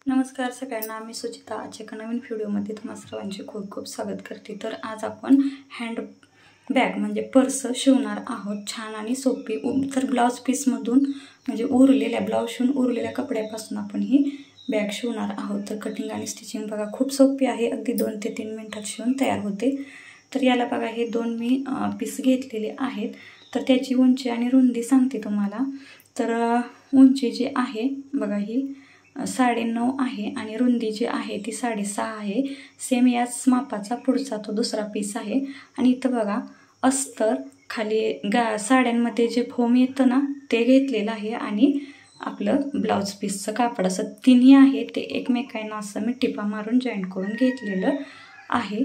नमस्कार सगळ्यांना, मी सुचिता आजच्या एका नवीन व्हिडिओमध्ये तुम्हा सर्वांचे खूप खूप स्वागत करते। तर आज आपण हँड बॅग म्हणजे पर्स शिवणार आहोत, छान आणि सोपी। तर ब्लाउज पीसमधून म्हणजे उरलेल्या ब्लाउज शिवून उरलेल्या कपड्यापासून आपण ही बॅग शिवणार आहोत। तर कटिंग आणि स्टिचिंग बघा खूप सोपी आहे, अगदी 2 ते 3 मिनिटात शिवून तयार होते। तर याला बघा हे 2 मी पीस घेतलेले आहेत। तर त्याची उंची आणि रुंदी सांगते तुम्हाला। तर उंची जी आहे बघा ही 9.5 आहे आणि रुंदी जी आहे ती 6.5 आहे। सेम याच मापाचा पुढचा तो दुसरा पीस आहे। आणि इथं बघा अस्तर खाली साड्यांमध्ये जे फोम येतं ना ते घेतलेलं आहे आणि आपलं ब्लाउज पीसचं कापड असं तिन्ही आहे ते एकमेकांना असं मी टिपा मारून जॉईंट करून घेतलेलं आहे।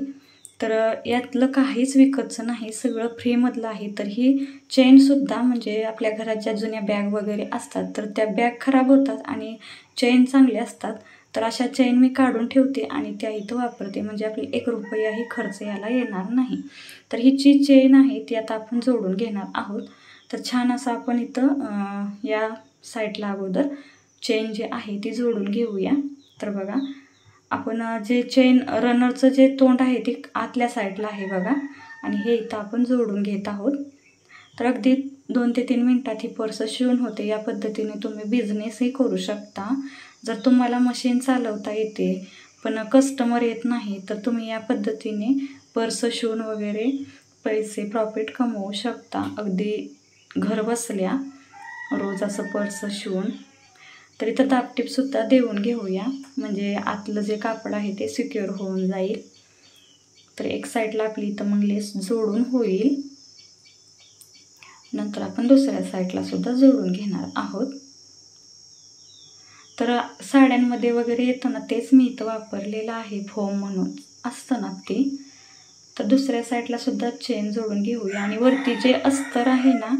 तर यातलं काहीच विकतचं नाही, सगळं फ्रीमधलं आहे। तर ही चेनसुद्धा म्हणजे आपल्या घरात ज्या जुन्या बॅग वगैरे असतात तर त्या बॅग खराब होतात आणि चेन चांगले असतात। तर अशा चेन मी काढून ठेवते आणि त्या इथं वापरते, म्हणजे आपल्याला 1 रुपयाही खर्च याला येणार नाही। तर ही जी चेन आहे ती आता आपण जोडून घेणार आहोत। तर छान असं आपण इथं या साईडला अगोदर चेन जी आहे ती जोडून घेऊया। तर बघा आपण जे चेन रनरचं जे तोंड आहे ते आतल्या साईडला आहे बघा, आणि हे इथं आपण जोडून घेत आहोत। तर अगदी 2 ते 3 मिनिटात ही पर्स शिवून होते। या पद्धतीने तुम्ही बिझनेसही करू शकता। जर तुम्हाला मशीन चालवता येते पण कस्टमर येत नाही तर तुम्ही या पद्धतीने पर्स शिवून वगैरे पैसे प्रॉफिट कमवू शकता, अगदी घर बसल्या रोज असं पर्स शिवून। तर इथं दाबटीपसुद्धा देऊन घेऊया, म्हणजे आतलं जे कापड आहे ते सिक्युअर होऊन जाईल। तर एक साईडला आपली इथं मग लेस जोडून होईल, नंतर आपण दुसऱ्या साईडला सुद्धा जोडून घेणार आहोत। तर साड्यांमध्ये वगैरे येतं ना तेच मी इथं वापरलेलं आहे, फोम म्हणून असतं ना ते। तर दुसऱ्या साईडला सुद्धा चेन जोडून घेऊया आणि वरती जे अस्तर आहे ना,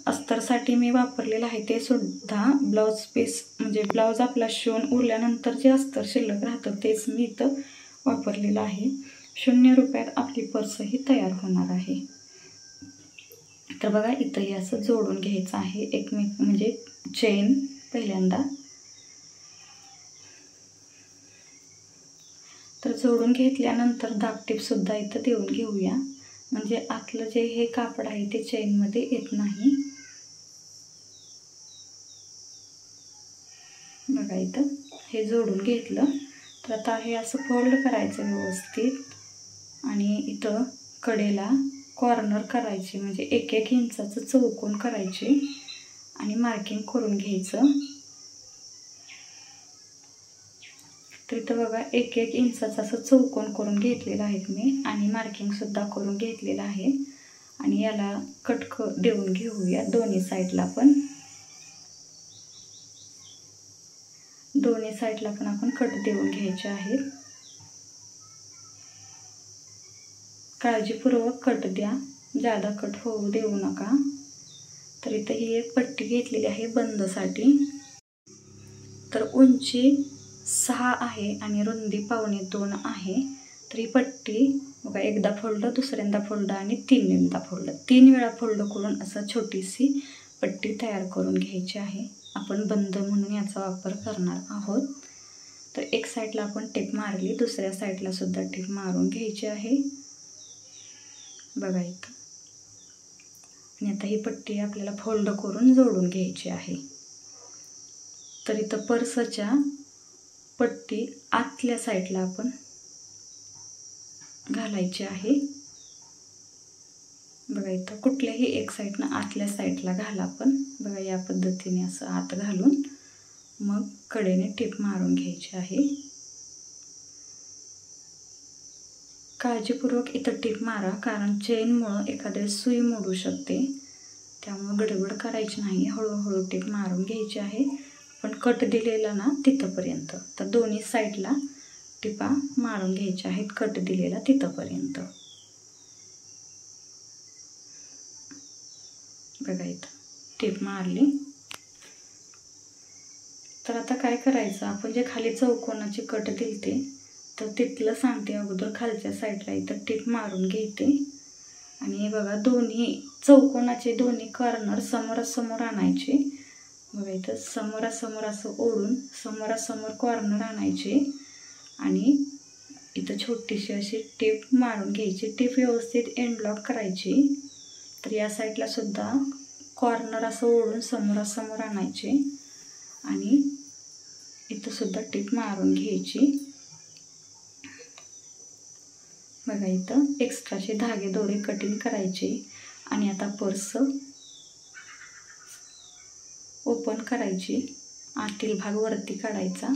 अस्तरसाठी मी वापरलेलं आहे ते सुद्धा ब्लाउज पीस म्हणजे ब्लाउज आपला शिवून उरल्यानंतर जे अस्तर शिल्लक राहतं तेच मी इथं वापरलेलं आहे। 0 रुपयात आपली पर्सही तयार होणार आहे। तर बघा इथंही असं जोडून घ्यायचं आहे एकमेक म्हणजे चेन पहिल्यांदा। तर जोडून घेतल्यानंतर दाबटीपसुद्धा इथं देऊन घेऊया, म्हणजे आतलं जे हे कापड आहे ते चेनमध्ये येत नाही। बघा इथं हे जोडून घेतलं। तर आता हे असं फोल्ड करायचं व्यवस्थित आणि इथं कडेला कॉर्नर करायची, म्हणजे 1-1 इंचाचं चौकोन करायचे आणि मार्किंग करून घ्यायचं। तर इथं बघा 1-1 इंचाचं असं चौकोन करून घेतलेलं आहे मी आणि मार्किंगसुद्धा करून घेतलेलं आहे। आणि याला कट देऊन घेऊया दोन्ही साईडला पण। दोन्ही साईडला पण आपण कट देऊन घ्यायचे आहेत। काळजीपूर्वक कट द्या, जादा कट होऊ देऊ नका। तर इथं ही एक पट्टी घेतलेली आहे बंदसाठी। तर उंची 6 आहे आणि रुंदी 1.25 आहे। तर ही पट्टी बघा एकदा फोल्ड, दुसऱ्यांदा फोल्ड आणि 3दा फोल्ड, 3 वेळा फोल्ड करून असं छोटीशी पट्टी तयार करून घ्यायची आहे। आपण बंद म्हणून याचा वापर करणार आहोत। तर एक साईडला आपण टिप मारली, दुसऱ्या साईडला सुद्धा टिप मारून घ्यायची आहे बघा इथं। आणि आता ही पट्टी आपल्याला फोल्ड करून जोडून घ्यायची आहे। तर इथं पर्सच्या पट्टी आतल्या साईडला आपण घालायची आहे बघा इथं। कुठल्याही एक साईडनं आतल्या साईडला घाला आपण, बघा या पद्धतीने असं आत घालून मग कडेने टिप मारून घ्यायची आहे। काळजीपूर्वक इथं टिप मारा, कारण चेनमुळं एखाद्या सुई मोडू शकते, त्यामुळे गडबड करायची नाही, हळूहळू टिप मारून घ्यायची आहे। पण कट दिलेला ना तिथंपर्यंत, तर दोन्ही साईडला टिपा मारून घ्यायच्या आहेत कट दिलेला तिथंपर्यंत बघा इथं टिप मारली। तर आता काय करायचं, आपण जे खाली चौकोनाची कट दिलते तर तिथलं सांगते अगोदर, खालच्या साईडला इथं टिप मारून घेते आणि बघा दोन्ही चौकोनाचे दोन्ही कॉर्नर समोरासमोर आणायचे बघा इथं समोरासमोर असं ओढून समोरासमोर कॉर्नर आणायचे आणि इथं छोटीशी अशी टीप मारून घ्यायची. टीप व्यवस्थित एंड लॉक करायची. तर या साईडला सुद्धा कॉर्नर असं ओढून समोरासमोर आणायचे आणि इथं सुद्धा टीप मारून घ्यायची. बघा इथं एक्स्ट्राचे धागे दोरे कटिंग करायचे आणि आता पर्स ओपन करायची. आतील भाग वरती काढायचा.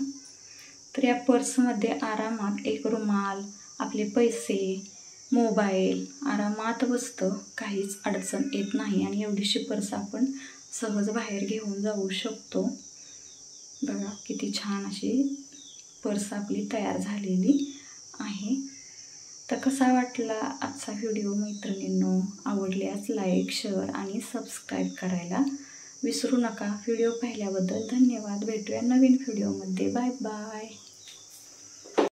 तर या पर्समध्ये आरामात एक रुमाल, आपले पैसे, मोबाईल आरामात बसतं. काहीच अडचण येत नाही आणि एवढीशी पर्स आपण सहज बाहेर घेऊन जाऊ शकतो. बघा किती छान अशी पर्स आपली तयार झालेली आहे. तर कसा वाटला आजचा व्हिडिओ मैत्रिणींनो? आवडल्यास लाईक, शेअर आणि सबस्क्राईब करायला विसरू नका. व्हिडिओ पाहिल्याबद्दल धन्यवाद. भेटूया नवीन व्हिडिओमध्ये. Bye bye.